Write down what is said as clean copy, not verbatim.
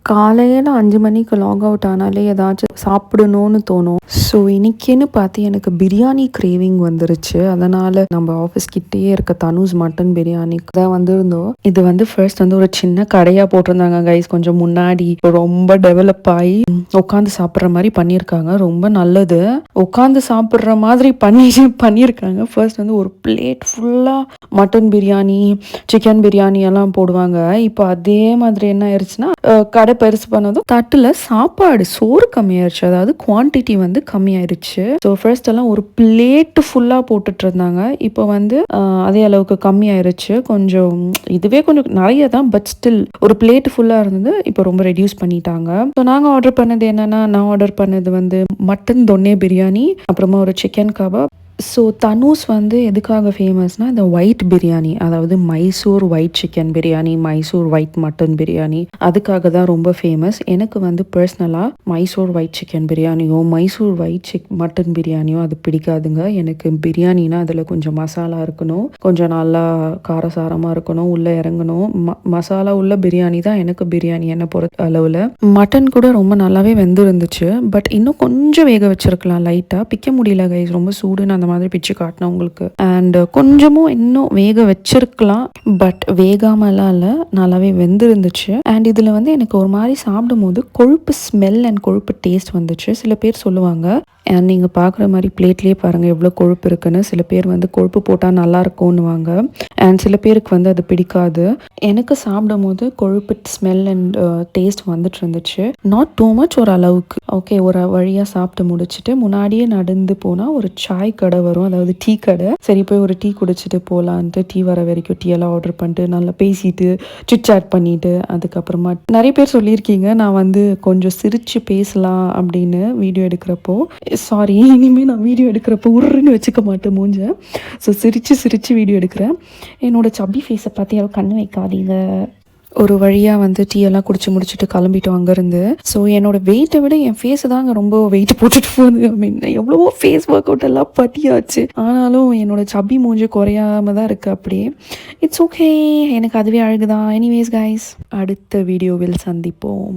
காலையில் 5 மணிக்கு log out ஆனாலே ஏதாச்சும் சாப்பிடணும்னு தோணும். ஸோ இன்னைக்குன்னு பார்த்து எனக்கு பிரியாணி கிரேவிங் வந்துருச்சு. அதனால் நம்ம ஆஃபீஸ் கிட்டேயே இருக்க தனுஷ் மட்டன் பிரியாணிக்கு தான் வந்திருந்தோம். இது வந்து ஃபர்ஸ்ட் வந்து ஒரு சின்ன கடையாக போட்டிருந்தாங்க கைஸ். கொஞ்சம் முன்னாடி ரொம்ப டெவலப் ஆகி உட்காந்து சாப்பிட்ற மாதிரி பண்ணியிருக்காங்க. ரொம்ப நல்லது. உட்காந்து சாப்பிட்ற மாதிரி பண்ணியிருக்காங்க. ஃபர்ஸ்ட் வந்து ஒரு பிளேட் ஃபுல்லாக மட்டன் பிரியாணி, சிக்கன் பிரியாணி எல்லாம் போடுவாங்க. இப்போ அதே மாதிரி என்ன ஆயிடுச்சுன்னா கடை பெருசு பண்ணதும் தட்டில் சாப்பாடு சோறு கம்மியாயிருச்சு. அதாவது குவான்டிட்டி வந்து கம்மியாயிருச்சு. ஸோ ஃபர்ஸ்ட் எல்லாம் ஒரு பிளேட்டு ஃபுல்லாக போட்டுட்டு இருந்தாங்க. இப்போ வந்து அதே அளவுக்கு கம்மியாயிருச்சு. கொஞ்சம் இதுவே கொஞ்சம் நிறைய தான், பட் ஸ்டில் ஒரு பிளேட்டு ஃபுல்லாக இருந்தது. இப்போ ரொம்ப ரெடியூஸ் பண்ணிட்டாங்க. ஸோ நாங்கள் ஆர்டர் பண்ணது என்னன்னா, நான் ஆர்டர் பண்ணது வந்து மட்டன் தொன்னே பிரியாணி, அப்புறமா ஒரு சிக்கன் கபாப். ஸோ தனுஷ் வந்து எதுக்காக ஃபேமஸ்னால் இந்த ஒயிட் பிரியாணி, அதாவது Mysore white chicken biryani, Mysore white mutton biryani, அதுக்காக தான் ரொம்ப ஃபேமஸ். எனக்கு வந்து பர்சனலாக மைசூர் ஒயிட் சிக்கன் பிரியாணியோ மைசூர் ஒயிட் மட்டன் பிரியாணியோ அது பிடிக்காதுங்க. எனக்கு பிரியாணினா அதில் கொஞ்சம் மசாலா இருக்கணும், கொஞ்சம் நல்லா காரசாரமாக இருக்கணும், உள்ளே இறங்கணும். மசாலா உள்ள பிரியாணி தான் எனக்கு பிரியாணி என்னை பொறுத்த அளவில். மட்டன் கூட ரொம்ப நல்லாவே வெந்திருந்துச்சு. பட் இன்னும் கொஞ்சம் வேக வச்சிருக்கலாம். லைட்டாக பிக்க முடியல கைஸ், ரொம்ப சூடுன்னு அந்த மாதிரி பிச்சு காட்டினேன் உங்களுக்கு. அண்ட் கொஞ்சமும் இன்னும் வேக வச்சிருக்கலாம், பட் வேகாமலாம் இல்லை, நல்லாவே வெந்திருந்துச்சு. அண்ட் இதில் வந்து எனக்கு ஒரு மாதிரி சாப்பிடும் போது கொழுப்பு ஸ்மெல் அண்ட் கொழுப்பு டேஸ்ட் வந்துச்சு. சில பேர் சொல்லுவாங்க, அண்ட் நீங்கள் பார்க்குற மாதிரி பிளேட்லேயே பாருங்கள் எவ்வளோ கொழுப்பு இருக்குன்னு. சில பேர் வந்து கொழுப்பு போட்டால் நல்லா இருக்கும்னுவாங்க. அண்ட் சில பேருக்கு வந்து அது பிடிக்காது. எனக்கு சாப்பிடும் போது கொழுப்பு ஸ்மெல் அண்ட் டேஸ்ட் வந்துட்டு இருந்துச்சு. நாட் டூ மச், ஒரு அளவுக்கு ஓகே. ஒரு வழியாக சாப்பிட்டு முடிச்சுட்டு முன்னாடியே நடந்து போனால் ஒரு சாய் கடை வரும், அதாவது டீ கடை. சரி போய் ஒரு டீ குடிச்சிட்டு போகலான்ட்டு டீ வர வரைக்கும் டீ எல்லாம் ஆர்டர் பண்ணிட்டு நல்லா பேசிட்டு சிட் சாட் பண்ணிட்டு, அதுக்கப்புறமா நிறைய பேர் சொல்லியிருக்கீங்க நான் வந்து கொஞ்சம் சிரித்து பேசலாம் அப்படின்னு வீடியோ எடுக்கிறப்போ. சாரி, இனிமேல் நான் வீடியோ எடுக்கிறப்ப உருன்னு வச்சுக்க மாட்டேன் மூஞ்ச. ஸோ சிரித்து வீடியோ எடுக்கிறேன். என்னோட சப்பி ஃபேஸை பார்த்து யாரும் கண்ணு வைக்காதீங்க. ஒரு வழியாக வந்து டீ எல்லாம் குடிச்சு முடிச்சுட்டு கிளம்பிட்டோம் அங்கேருந்து. ஸோ என்னோட வெயிட்டை விட என் ஃபேஸை தாங்க ரொம்ப வெயிட் போட்டுட்டு போகுது. ஐ மீன் எவ்வளவோ ஃபேஸ் ஒர்க் அவுட் எல்லாம் பட்டியாச்சு, ஆனாலும் என்னோட சப்பி மூஞ்சி குறையாம தான் இருக்குது அப்படியே. இட்ஸ் ஓகே, எனக்கு அதுவே அழகுதான். எனிவேஸ் கைஸ், அடுத்த வீடியோவில் சந்திப்போம்.